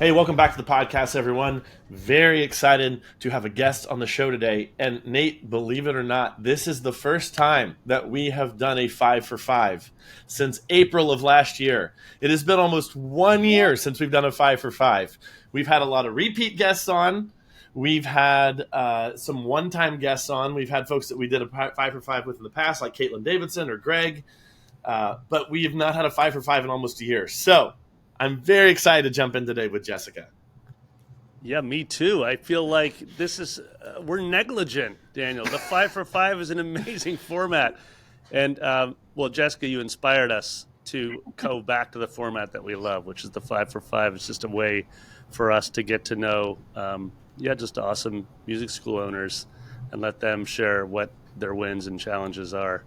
Hey, welcome back to the podcast, everyone. Very excited to have a guest on the show today. And Nate, believe it or not, this is the first time that we have done a 5 for 5 since April of last year. It has been almost 1 year since we've done a 5 for 5. We've had a lot of repeat guests on. We've had some one-time guests on. We've had folks that we did a 5 for 5 with in the past, like Caitlin Davidson or Greg. But we have not had a 5 for 5 in almost a year. So I'm very excited to jump in today with Jessica. Yeah, me too. I feel like this is, we're negligent, Daniel. The 5 for 5 is an amazing format. And, well, Jessica, you inspired us to go back to the format that we love, which is the 5 for 5. It's just a way for us to get to know, just awesome music school owners and let them share what their wins and challenges are.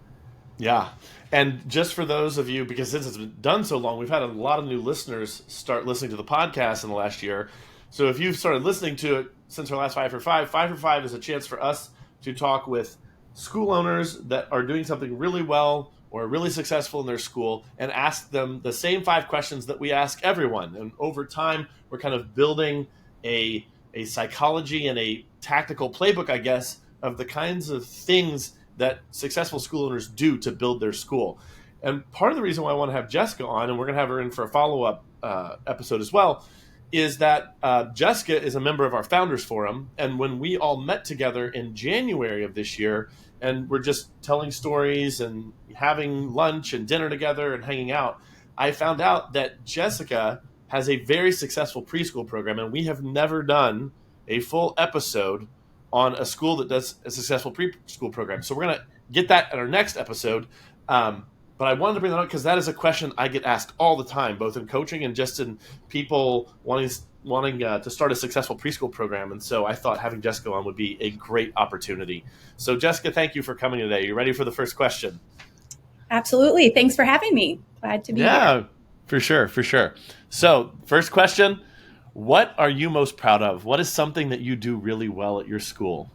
Yeah. And just for those of you, because since it's been done so long, we've had a lot of new listeners start listening to the podcast in the last year. So if you've started listening to it since our last 5 for 5, 5 for 5 is a chance for us to talk with school owners that are doing something really well or really successful in their school and ask them the same 5 questions that we ask everyone. And over time, we're kind of building a psychology and a tactical playbook, I guess, of the kinds of things that successful school owners do to build their school. And part of the reason why I want to have Jessica on, and we're going to have her in for a follow-up episode as well, is that Jessica is a member of our Founders Forum. And when we all met together in January of this year, and we're just telling stories and having lunch and dinner together and hanging out, I found out that Jessica has a very successful preschool program, and we have never done a full episode on a school that does a successful preschool program. So we're going to get that in our next episode. But I wanted to bring that up because that is a question I get asked all the time, both in coaching and just in people wanting to start a successful preschool program. And so I thought having Jessica on would be a great opportunity. So Jessica, thank you for coming today. You ready for the first question? Absolutely. Thanks for having me. Glad to be here. Yeah, for sure. So first question. What are you most proud of? What is something that you do really well at your school?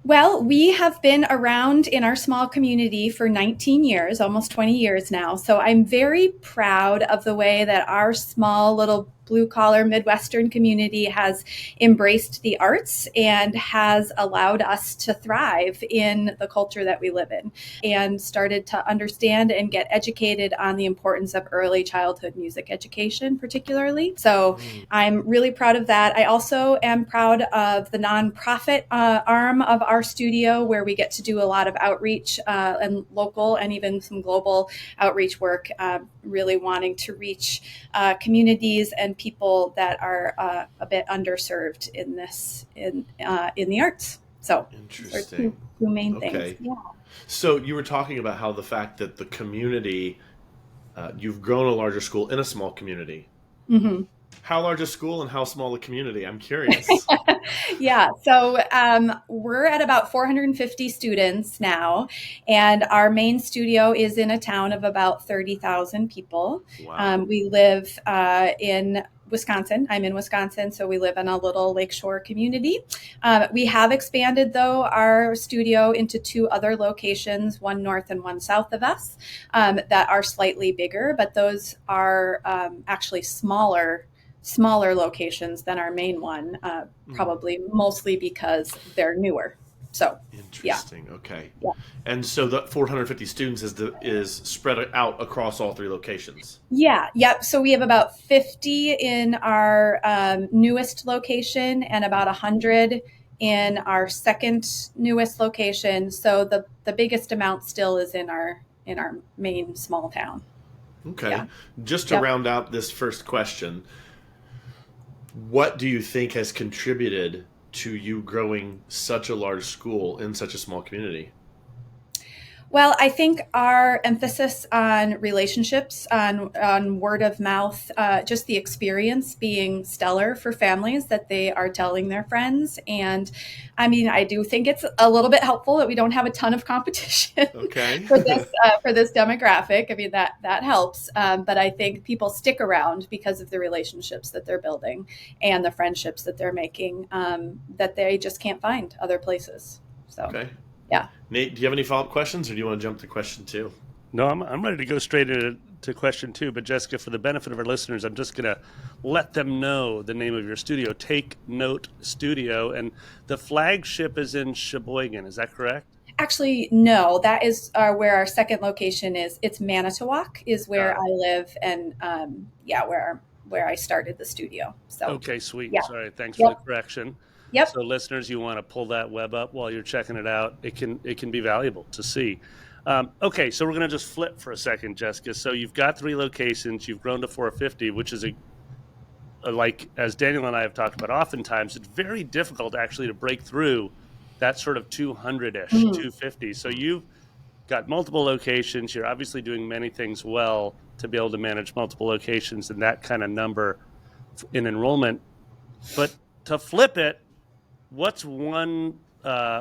Well, we have been around in our small community for 19 years, almost 20 years now. So I'm very proud of the way that our small little blue-collar Midwestern community has embraced the arts and has allowed us to thrive in the culture that we live in and started to understand and get educated on the importance of early childhood music education, particularly. So I'm really proud of that. I also am proud of the nonprofit arm of our studio, where we get to do a lot of outreach and local and even some global outreach work, really wanting to reach communities and people that are a bit underserved in the arts. So interesting. Two main things. Yeah. So you were talking about how the fact that the community, you've grown a larger school in a small community. Mm-hmm. How large a school and how small a community? I'm curious. Yeah. So we're at about 450 students now, and our main studio is in a town of about 30,000 people. Wow. We live in Wisconsin. I'm in Wisconsin, so we live in a little lakeshore community. We have expanded, though, our studio into 2 other locations, one north and one south of us, that are slightly bigger, but those are actually smaller locations than our main one, probably mostly because they're newer. So interesting. Yeah. Okay. Yeah. And so the 450 students is spread out across all 3 locations. Yeah. Yep. So we have about 50 in our newest location and about 100 in our second newest location. So the biggest amount still is in our main small town. Okay. Yeah. Just to round out this first question, what do you think has contributed to you growing such a large school in such a small community? Well, I think our emphasis on relationships, on word of mouth, just the experience being stellar for families that they are telling their friends. And I mean, I do think it's a little bit helpful that we don't have a ton of competition for this demographic. I mean, that helps. But I think people stick around because of the relationships that they're building and the friendships that they're making that they just can't find other places. So. Okay. Yeah. Nate, do you have any follow-up questions, or do you want to jump to question 2? No, I'm ready to go straight into to question 2, but Jessica, for the benefit of our listeners, I'm just going to let them know the name of your studio, Take Note Studio, and the flagship is in Sheboygan. Is that correct? Actually, no, that is where our second location is. It's Manitowoc is where I live, and where I started the studio. So okay, sweet. Yeah. Sorry, thanks for the correction. Yep. So listeners, you want to pull that web up while you're checking it out. It can be valuable to see. Okay, so we're going to just flip for a second, Jessica. So you've got 3 locations. You've grown to 450, which is like, as Daniel and I have talked about oftentimes, it's very difficult actually to break through that sort of 200-ish, 250. So you've got multiple locations. You're obviously doing many things well to be able to manage multiple locations and that kind of number in enrollment. But to flip it, what's one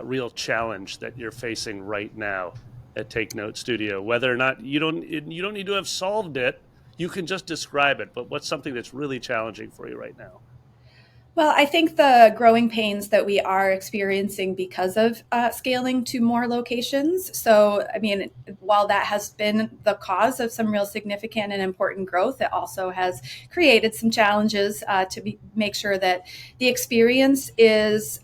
real challenge that you're facing right now at Take Note Studio? Whether or not you don't need to have solved it, you can just describe it. But what's something that's really challenging for you right now? Well, I think the growing pains that we are experiencing because of scaling to more locations. So, I mean, while that has been the cause of some real significant and important growth, it also has created some challenges to make sure that the experience is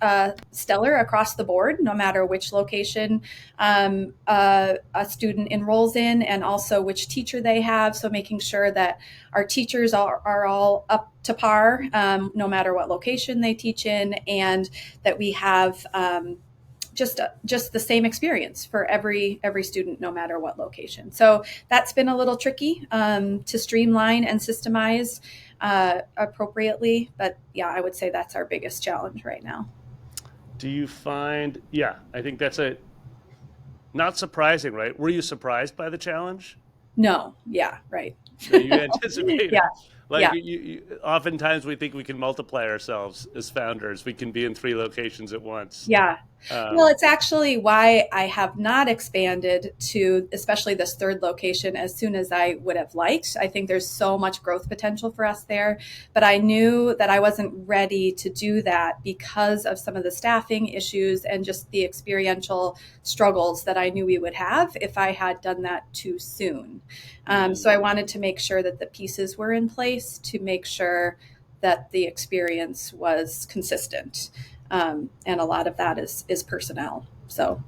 stellar across the board, no matter which location a student enrolls in, and also which teacher they have. So making sure that our teachers are all up to par, no matter what location they teach in, and that we have just the same experience for every student, no matter what location. So that's been a little tricky to streamline and systemize appropriately. But yeah, I would say that's our biggest challenge right now. Do you find? Yeah, I think that's not surprising, right? Were you surprised by the challenge? No. Yeah. Right. So you anticipated. Yeah. Like oftentimes we think we can multiply ourselves as founders. We can be in 3 locations at once. Yeah. Well, it's actually why I have not expanded to especially this 3rd location as soon as I would have liked. I think there's so much growth potential for us there, but I knew that I wasn't ready to do that because of some of the staffing issues and just the experiential struggles that I knew we would have if I had done that too soon. So I wanted to make sure that the pieces were in place to make sure that the experience was consistent. And a lot of that is personnel. So,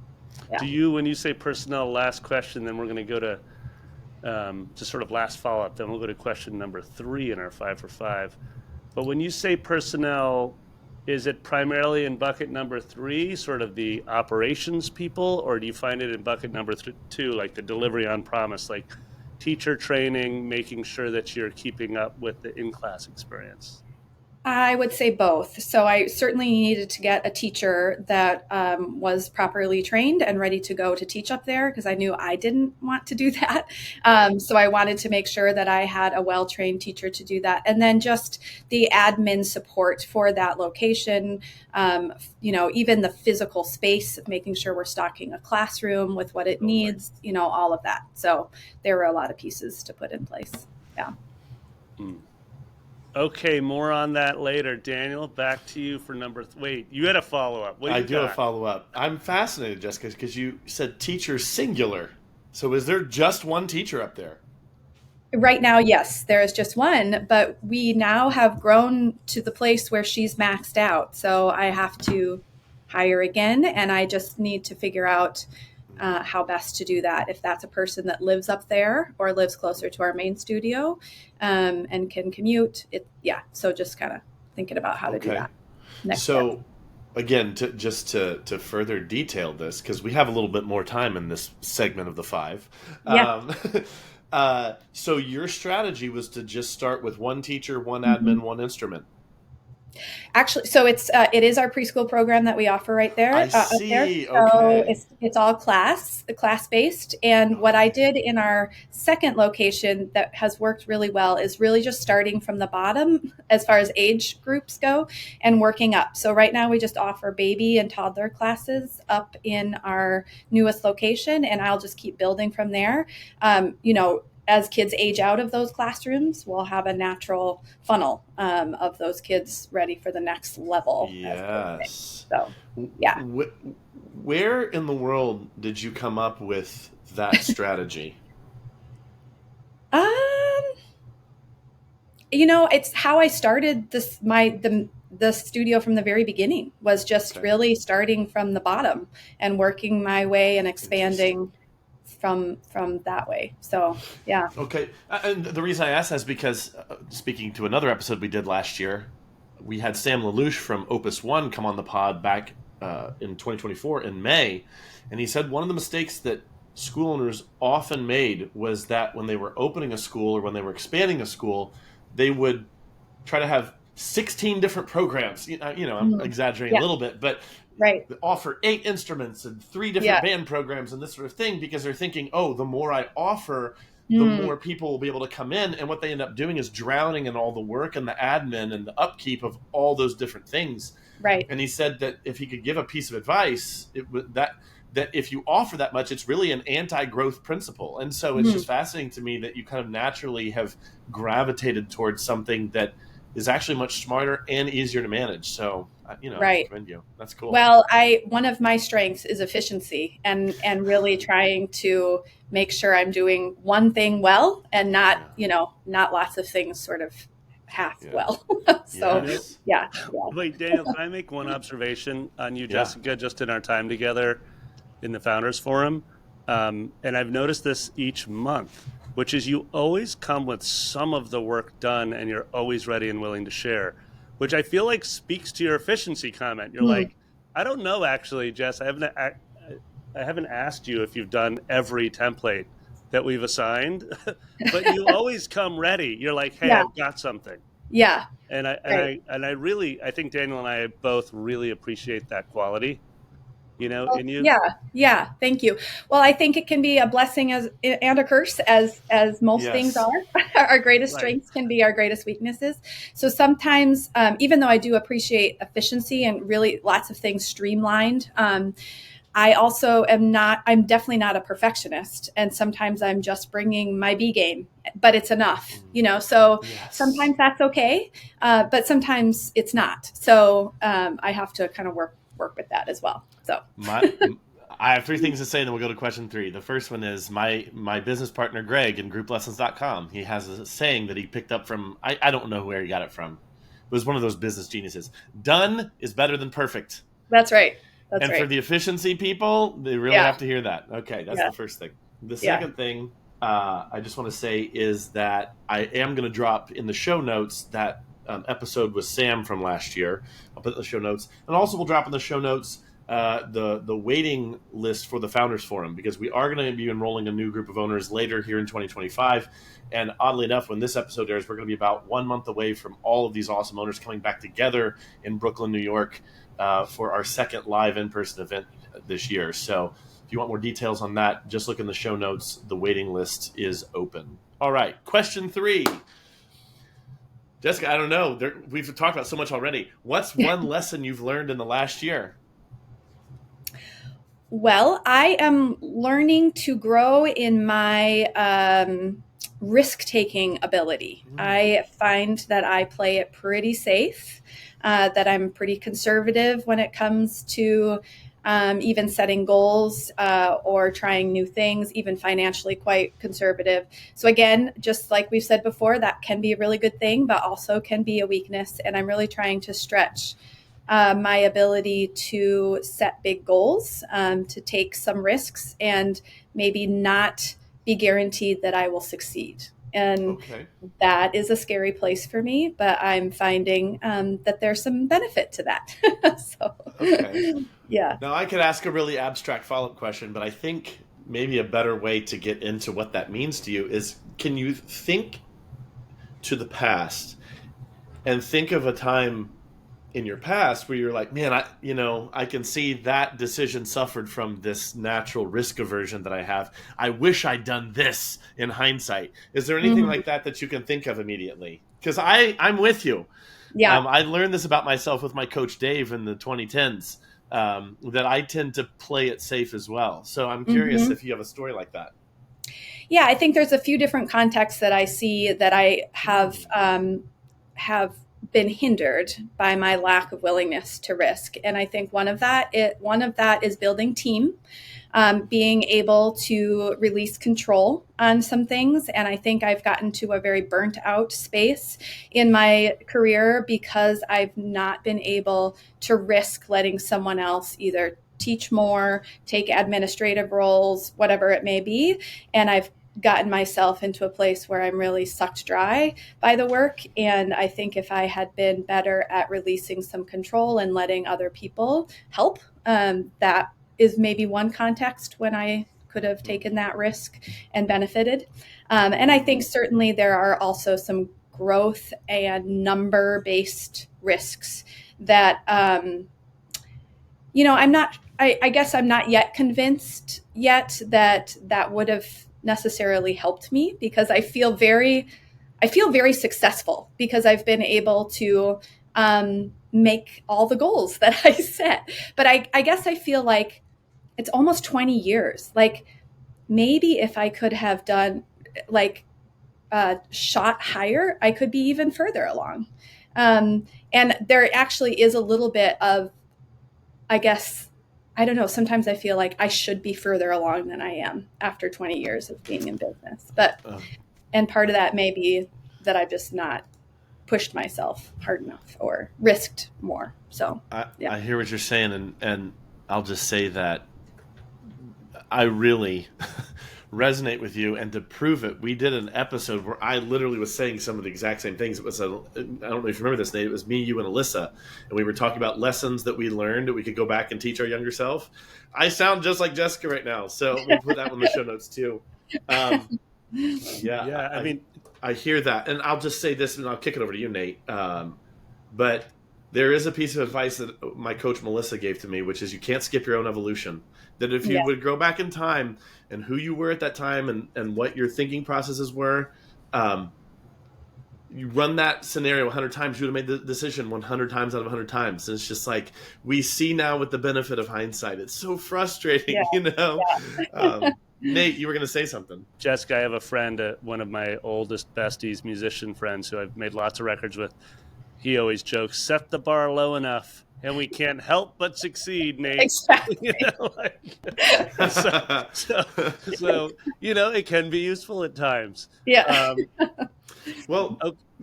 yeah. Do you, when you say personnel, last question, then we're going to go to sort of last follow-up, then we'll go to question number 3 in our 5 for 5. But when you say personnel, is it primarily in bucket number 3, sort of the operations people, or do you find it in bucket number 2, like the delivery on promise, like teacher training, making sure that you're keeping up with the in-class experience? I would say both. So I certainly needed to get a teacher that was properly trained and ready to go to teach up there because I knew I didn't want to do that. So I wanted to make sure that I had a well-trained teacher to do that. And then just the admin support for that location, even the physical space, making sure we're stocking a classroom with what it needs, all of that. So there were a lot of pieces to put in place. Yeah. Okay, more on that later. Daniel, back to you for wait, you had a follow-up. I do have a follow-up. I'm fascinated, Jessica, because you said teacher singular. So is there just one teacher up there? Right now, yes, there is just one, but we now have grown to the place where she's maxed out. So I have to hire again, and I just need to figure out how best to do that. If that's a person that lives up there or lives closer to our main studio and can commute. So just kind of thinking about how to do that. Next step. Again, to further detail this, because we have a little bit more time in this segment of the 5. Yeah. So your strategy was to just start with one teacher, one admin, one instrument. Actually, so it is our preschool program that we offer right there. I see. Up there. So okay. It's all class based. And what I did in our second location that has worked really well is really just starting from the bottom as far as age groups go and working up. So right now we just offer baby and toddler classes up in our newest location, and I'll just keep building from there. As kids age out of those classrooms, we'll have a natural funnel of those kids ready for the next level. Yes. So, yeah. Where in the world did you come up with that strategy? Um, it's how I started the studio from the very beginning, was just really starting from the bottom and working my way and expanding from that way. So, yeah. Okay. And the reason I asked that is because, speaking to another episode we did last year, we had Sam LaLouche from Opus One come on the pod back in 2024 in May, and he said one of the mistakes that school owners often made was that when they were opening a school or when they were expanding a school, they would try to have 16 different programs. I'm exaggerating a little bit, but right. offer 8 instruments and 3 different band programs and this sort of thing, because they're thinking, oh, the more I offer, the more people will be able to come in. And what they end up doing is drowning in all the work and the admin and the upkeep of all those different things. Right. And he said that if he could give a piece of advice, that if you offer that much, it's really an anti-growth principle. And so it's just fascinating to me that you kind of naturally have gravitated towards something that is actually much smarter and easier to manage. So, I commend you. That's cool. Well, one of my strengths is efficiency and really trying to make sure I'm doing one thing well and not lots of things sort of half well. So, yeah. Wait, Daniel, can I make one observation on you, Jessica, just in our time together in the Founders Forum? And I've noticed this each month, which is you always come with some of the work done and you're always ready and willing to share, which I feel like speaks to your efficiency comment. You're like, I don't know, actually, Jess, I haven't asked you if you've done every template that we've assigned, but you always come ready. You're like, hey, I've got something. Yeah. And I think Daniel and I both really appreciate that quality. In you. Yeah. Thank you. Well, I think it can be a blessing and a curse, as most things are. Our greatest strengths can be our greatest weaknesses. So sometimes, even though I do appreciate efficiency and really lots of things streamlined, I also I'm definitely not a perfectionist. And sometimes I'm just bringing my B game, but it's enough, so sometimes that's okay. But sometimes it's not. So I have to kind of work with that as well. So I have 3 things to say, and then we'll go to question 3. The first one is my business partner, Greg, in grouplessons.com. He has a saying that he picked up from, I don't know where he got it from. It was one of those business geniuses. Done is better than perfect. That's right. And for the efficiency people, they really have to hear that. Okay, that's the first thing. The second thing I just want to say is that I am going to drop in the show notes that episode with Sam from last year. I'll put in the show notes. And also we'll drop in the show notes the waiting list for the Founders Forum, because we are going to be enrolling a new group of owners later here in 2025. And oddly enough, when this episode airs, we're going to be about 1 month away from all of these awesome owners coming back together in Brooklyn, New York, for our second live in-person event this year. So if you want more details on that, just look in the show notes. The waiting list is open. All right, question 3. Jessica, I don't know. We've talked about so much already. What's one lesson you've learned in the last year? Well, I am learning to grow in my risk-taking ability. I find that I play it pretty safe, that I'm pretty conservative when it comes to even setting goals or trying new things, even financially quite conservative. So again, just like we've said before, that can be a really good thing, but also can be a weakness. And I'm really trying to stretch my ability to set big goals, to take some risks, and maybe not be guaranteed that I will succeed. And that is a scary place for me, but I'm finding that there's some benefit to that. Now, I could ask a really abstract follow-up question, but I think maybe a better way to get into what that means to you is, can you think to the past and think of a time in your past where you're like, man, I can see that decision suffered from this natural risk aversion that I have. I wish I'd done this in hindsight. Is there anything like that you can think of immediately? Because I'm with you. Yeah. I learned this about myself with my coach Dave in the 2010s, that I tend to play it safe as well. So I'm curious if you have a story like that. Yeah, I think there's a few different contexts that I see that I have been hindered by my lack of willingness to risk. And I think one of that is building team. being able to release control on some things. And I think I've gotten to a very burnt out space in my career because I've not been able to risk letting someone else either teach more, take administrative roles, whatever it may be. And I've gotten myself into a place where I'm really sucked dry by the work. And I think if I had been better at releasing some control and letting other people help, that is maybe one context when I could have taken that risk and benefited. And I think certainly there are also some growth and number-based risks that, I guess I'm not yet convinced yet that that would have necessarily helped me, because I feel very successful because I've been able to make all the goals that I set. But I guess I feel like it's almost 20 years. Like maybe if I could have done shot higher, I could be even further along. And there actually is a little bit of, I guess, I don't know, sometimes I feel like I should be further along than I am after 20 years of being in business. And part of that may be that I've just not pushed myself hard enough or risked more. So I hear what you're saying, and I'll just say that I really resonate with you. And to prove it, we did an episode where I literally was saying some of the exact same things. It was I don't know if you remember this, Nate. It was me, you, and Alyssa, and we were talking about lessons that we learned that we could go back and teach our younger self. I sound just like Jessica right now, so we'll put that on the show notes too. I mean, I hear that, and I'll just say this, and I'll kick it over to you, Nate. But there is a piece of advice that my coach Melissa gave to me, which is you can't skip your own evolution. That if you would go back in time and who you were at that time and what your thinking processes were, you run that scenario 100 times, you would have made the decision 100 times out of 100 times. And it's just like we see now with the benefit of hindsight. It's so frustrating, Nate, you were going to say something. Jessica, I have a friend, one of my oldest besties, musician friends who I've made lots of records with. He always jokes, set the bar low enough and we can't help but succeed, Nate. Exactly. So it can be useful at times. Yeah. Well,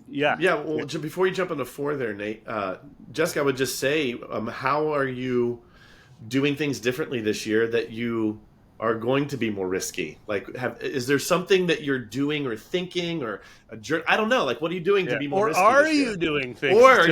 before you jump into 4 there, Nate, Jessica, I would just say, how are you doing things differently this year that you are going to be more risky? Like, is there something that you're doing or thinking or I don't know, like what are you doing to be more risky? Or are you doing things? Or,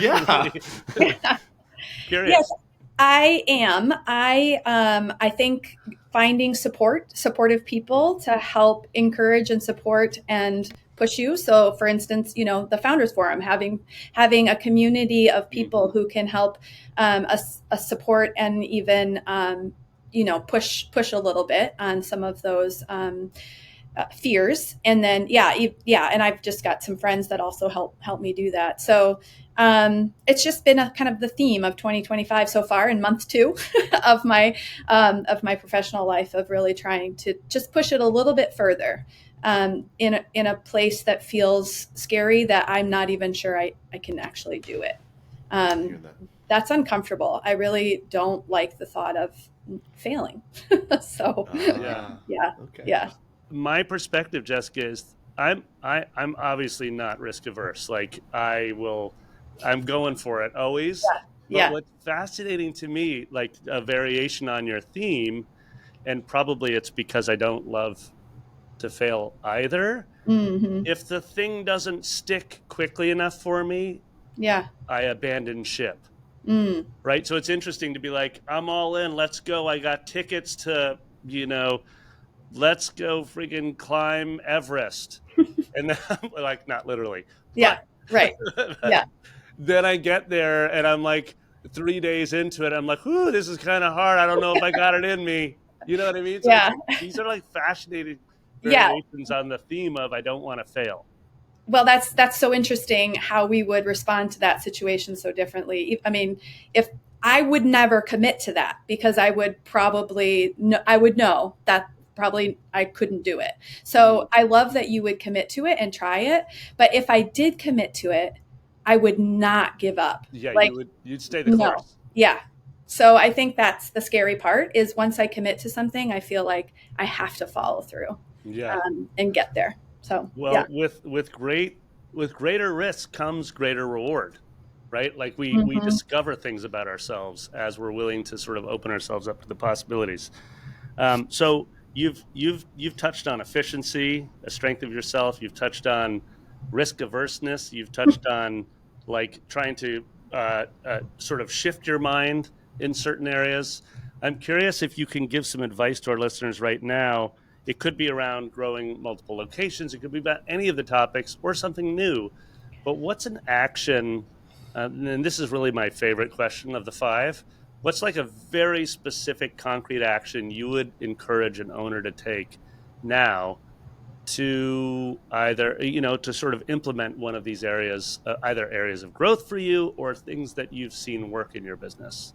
Curious. Yes, I am. I think finding supportive people to help encourage and support and push you. So for instance, the Founders Forum, having a community of people who can help us support and even push a little bit on some of those fears. And then, and I've just got some friends that also help me do that. So it's just been a kind of the theme of 2025 so far in month 2 of my professional life, of really trying to just push it a little bit further in a place that feels scary, that I'm not even sure I can actually do it. That's uncomfortable. I really don't like the thought of failing. So yeah. My perspective, Jessica, is I'm obviously not risk averse. Like I'm going for it always. But what's fascinating to me, like a variation on your theme, and probably it's because I don't love to fail either. Mm-hmm. If the thing doesn't stick quickly enough for me, I abandon ship. Right? So it's interesting to be like, I'm all in, let's go. I got tickets to, let's go friggin' climb Everest. And then I'm like, not literally. Yeah, right. Yeah. Then I get there and I'm like 3 days into it. I'm like, ooh, this is kind of hard. I don't know if I got it in me. You know what I mean? So these are like fascinating variations on the theme of I don't want to fail. Well, that's so interesting how we would respond to that situation so differently. I mean, if I would never commit to that, because I would know that probably I couldn't do it. So I love that you would commit to it and try it. But if I did commit to it, I would not give up. Yeah, you'd stay the course. Yeah. So I think that's the scary part, is once I commit to something, I feel like I have to follow through, Yeah. and get there. So yeah. Well, with greater risk comes greater reward, right? Like we Hmm. discover things about ourselves as we're willing to sort of open ourselves up to the possibilities. So you've touched on efficiency, a strength of yourself. You've touched on risk averseness. You've touched on like trying to sort of shift your mind in certain areas. I'm curious if you can give some advice to our listeners right now. It could be around growing multiple locations. It could be about any of the topics or something new. But what's an action? And this is really my favorite question of the five. What's like a very specific, concrete action you would encourage an owner to take now to either, to sort of implement one of these areas, either areas of growth for you or things that you've seen work in your business?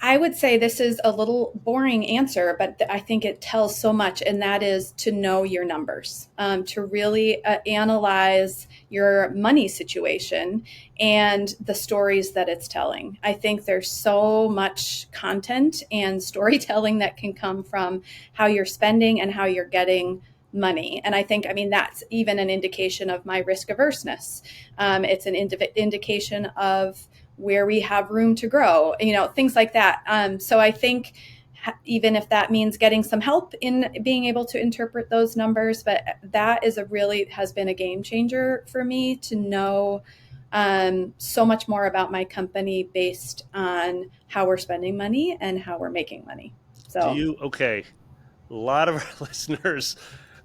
I would say this is a little boring answer, but I think it tells so much, and that is to know your numbers, to really analyze your money situation and the stories that it's telling. I think there's so much content and storytelling that can come from how you're spending and how you're getting money. And I think, I mean, that's even an indication of my risk averseness. It's an indication of where we have room to grow, things like that. So I think even if that means getting some help in being able to interpret those numbers, but that is has been a game changer for me to know so much more about my company based on how we're spending money and how we're making money. So Okay, a lot of our listeners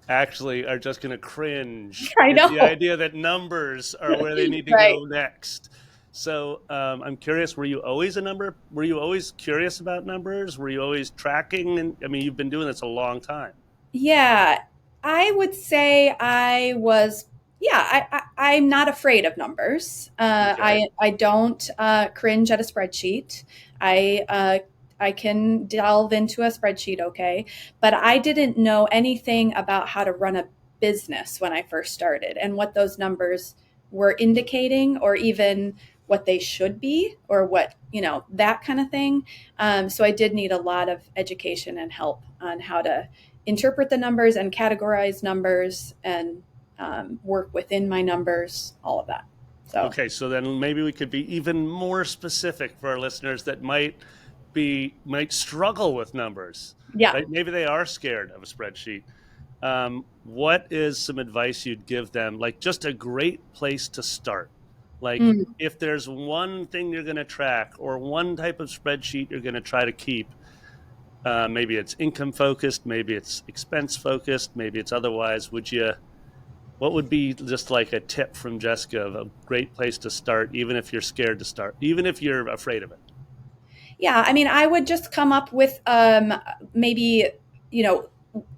actually are just going to cringe I at the know. idea that numbers are where they need to Right. go next. So I'm curious, were you always were you always curious about numbers? Were you always tracking? And I mean, you've been doing this a long time. Yeah, I would say I was. Yeah, I'm not afraid of numbers. Okay. I don't cringe at a spreadsheet. I uh, I can delve into a spreadsheet, okay, but I didn't know anything about how to run a business when I first started and what those numbers were indicating, or even what they should be, or what that kind of thing. So I did need a lot of education and help on how to interpret the numbers and categorize numbers and work within my numbers, all of that. So, Okay, so then maybe we could be even more specific for our listeners that might struggle with numbers, yeah. right? Maybe they are scared of a spreadsheet. What is some advice you'd give them? Like just a great place to start. Like Mm. if there's one thing you're going to track or one type of spreadsheet you're going to try to keep, maybe it's income focused, maybe it's expense focused, maybe it's otherwise. What would be just like a tip from Jessica of a great place to start, even if you're scared to start, even if you're afraid of it? Yeah, I mean, I would just come up with maybe, you know,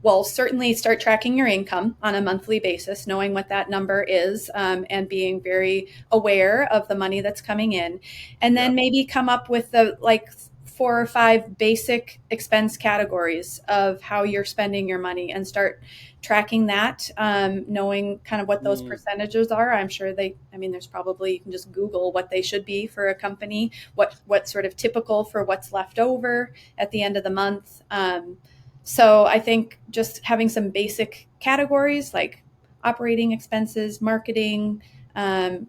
well, certainly start tracking your income on a monthly basis, knowing what that number is, and being very aware of the money that's coming in. And Yeah. then maybe come up with the like 4 or 5 basic expense categories of how you're spending your money, and start tracking that, knowing kind of what those Mm, percentages are. I'm sure I mean, there's probably, you can just Google what they should be for a company, what's sort of typical for what's left over at the end of the month. So I think just having some basic categories like operating expenses, marketing,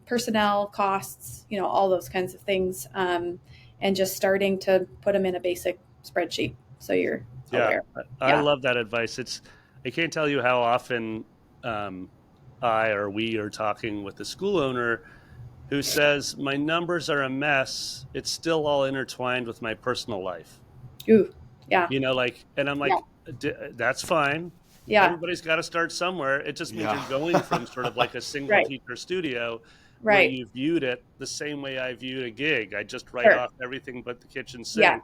personnel costs, all those kinds of things, and just starting to put them in a basic spreadsheet so you're yeah, aware. I Yeah. love that advice. I can't tell you how often um, I or we are talking with a school owner who says, my numbers are a mess. It's still all intertwined with my personal life. Ooh. Yeah. And I'm Yeah. like, That's fine. Yeah. Everybody's got to start somewhere. It just means Yeah. you're going from sort of like a single Right. teacher studio where Right. you viewed it the same way I viewed a gig. I just write Sure. off everything but the kitchen Yeah. sink.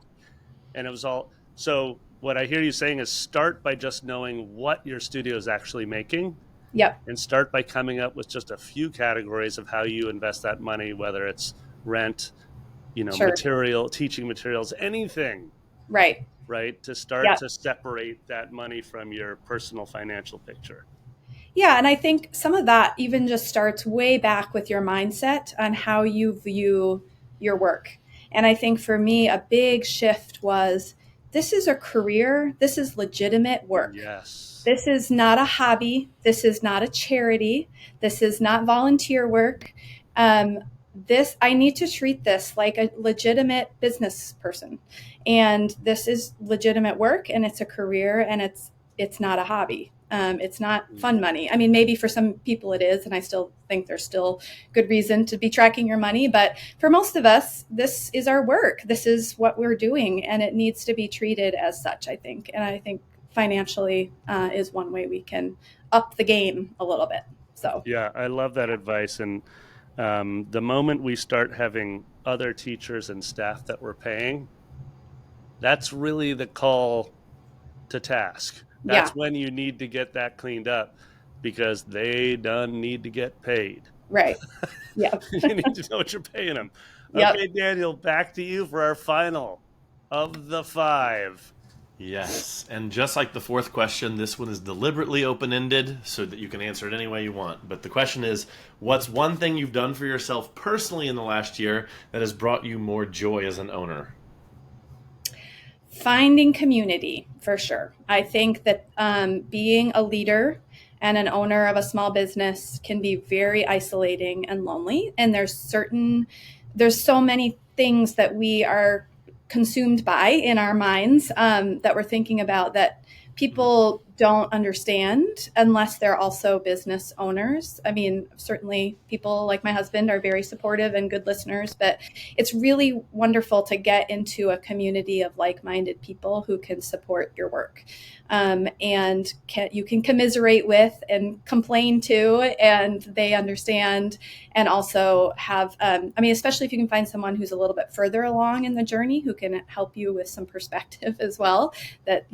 And it was all. So what I hear you saying is start by just knowing what your studio is actually making, Yep. and start by coming up with just a few categories of how you invest that money, whether it's rent, Sure. material, teaching materials, anything, Right. right? To start Yeah. to separate that money from your personal financial picture. Yeah, and I think some of that even just starts way back with your mindset on how you view your work. And I think for me, a big shift was, this is a career. This is legitimate work. Yes. This is not a hobby. This is not a charity. This is not volunteer work. I need to treat this like a legitimate business person. And this is legitimate work, and it's a career, and it's not a hobby. It's not fun money. I mean, maybe for some people it is, and I still think there's still good reason to be tracking your money. But for most of us, this is our work. This is what we're doing, and it needs to be treated as such, I think. And I think financially is one way we can up the game a little bit. So yeah, I love that advice. And the moment we start having other teachers and staff that we're paying, that's really the call to task. That's when you need to get that cleaned up, because they done need to get paid. Right. Yeah. You need to know what you're paying them. Yep. Okay, Daniel, back to you for our final of the 5. Yes, and just like the 4th question, this one is deliberately open-ended so that you can answer it any way you want. But the question is, what's one thing you've done for yourself personally in the last year that has brought you more joy as an owner? Finding community, for sure. I think that being a leader and an owner of a small business can be very isolating and lonely. And there's so many things that we are consumed by in our minds that we're thinking about that people don't understand unless they're also business owners. I mean, certainly people like my husband are very supportive and good listeners, but it's really wonderful to get into a community of like-minded people who can support your work. And you can commiserate with and complain to, and they understand, and also have, especially if you can find someone who's a little bit further along in the journey who can help you with some perspective as well, that,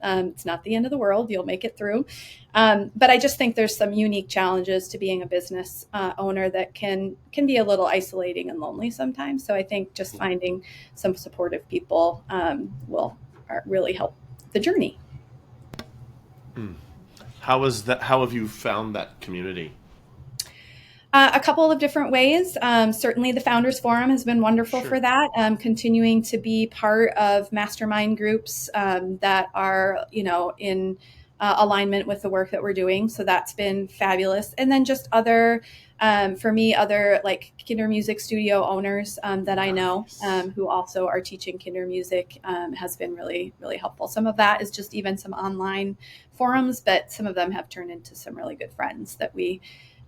it's not the end of the world. You'll make it through. But I just think there's some unique challenges to being a business owner that can be a little isolating and lonely sometimes. So I think just finding some supportive people will really help the journey. How have you found that community? A couple of different ways. Certainly the Founders Forum has been wonderful for that. Continuing to be part of mastermind groups that are, in alignment with the work that we're doing. So that's been fabulous. And then just other like kinder music studio owners that I know who also are teaching kinder music has been really, really helpful. Some of that is just even some online forums, but some of them have turned into some really good friends that we,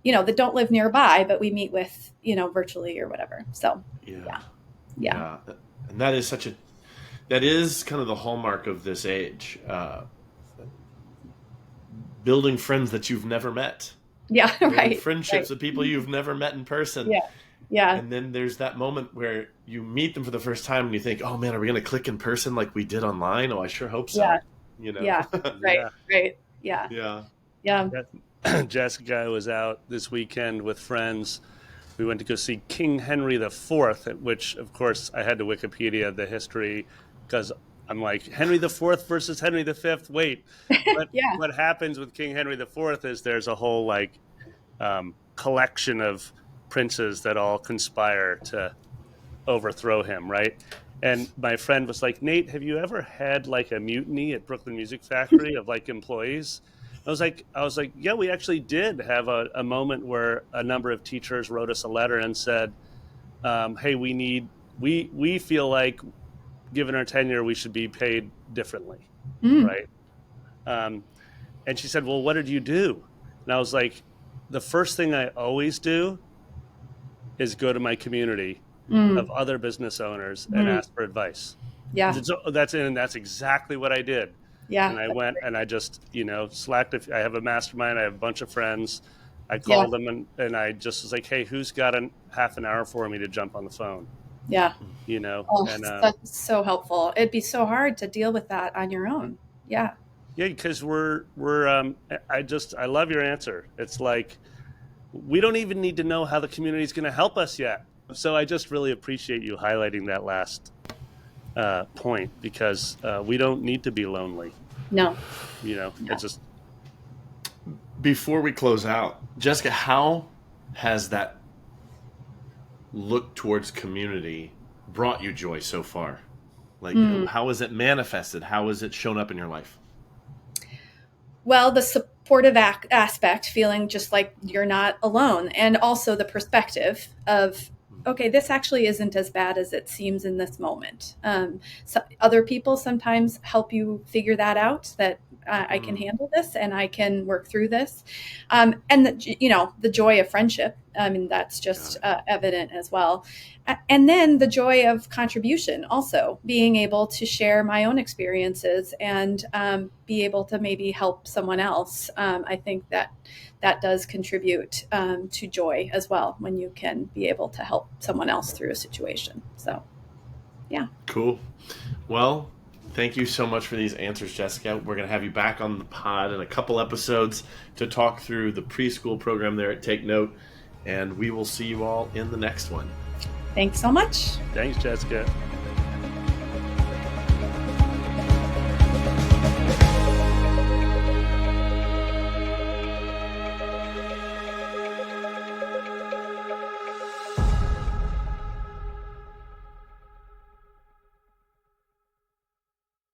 that don't live nearby, but we meet with, virtually or whatever. So, yeah. And that is kind of the hallmark of this age. Building friends that you've never met. Yeah, right. Friendships with people you've never met in person. Yeah. And then there's that moment where you meet them for the first time and you think, oh man, are we going to click in person like we did online? Oh, I sure hope so. Yeah. Yeah. Right. Yeah. Jessica was out this weekend with friends. We went to go see King Henry IV, which, of course, I had to Wikipedia the history because I'm like, Henry IV versus Henry V. Wait, what happens with King Henry IV is there's a whole collection of princes that all conspire to overthrow him, right? And my friend was like, Nate, have you ever had a mutiny at Brooklyn Music Factory of employees? I was like, yeah, we actually did have a moment where a number of teachers wrote us a letter and said, hey, we feel like, given our tenure, we should be paid differently, right? And she said, well, what did you do? And I was like, the first thing I always do is go to my community of other business owners and ask for advice. Yeah. That's exactly what I did. Yeah. And I went and I just, slacked. I have a mastermind. I have a bunch of friends. I called them and I just was like, hey, who's got half an hour for me to jump on the phone? Yeah. And that's so helpful. It'd be so hard to deal with that on your own. Yeah. Yeah, because we're I love your answer. It's like, we don't even need to know how the community is going to help us yet. So I just really appreciate you highlighting that last point, because we don't need to be lonely. No. It's just. Before we close out, Jessica, how has that look towards community brought you joy so far? Like, how has it manifested? How has it shown up in your life? Well, the supportive aspect, feeling just like you're not alone, and also the perspective of, okay, this actually isn't as bad as it seems in this moment. So other people sometimes help you figure that out, that I can handle this and I can work through this. And the joy of friendship. I mean, that's just evident as well. And then the joy of contribution, also being able to share my own experiences and be able to maybe help someone else. I think that does contribute to joy as well, when you can be able to help someone else through a situation. So, yeah. Cool. Well, thank you so much for these answers, Jessica. We're going to have you back on the pod in a couple episodes to talk through the preschool program there at Take Note, and we will see you all in the next one. Thanks so much. Thanks, Jessica.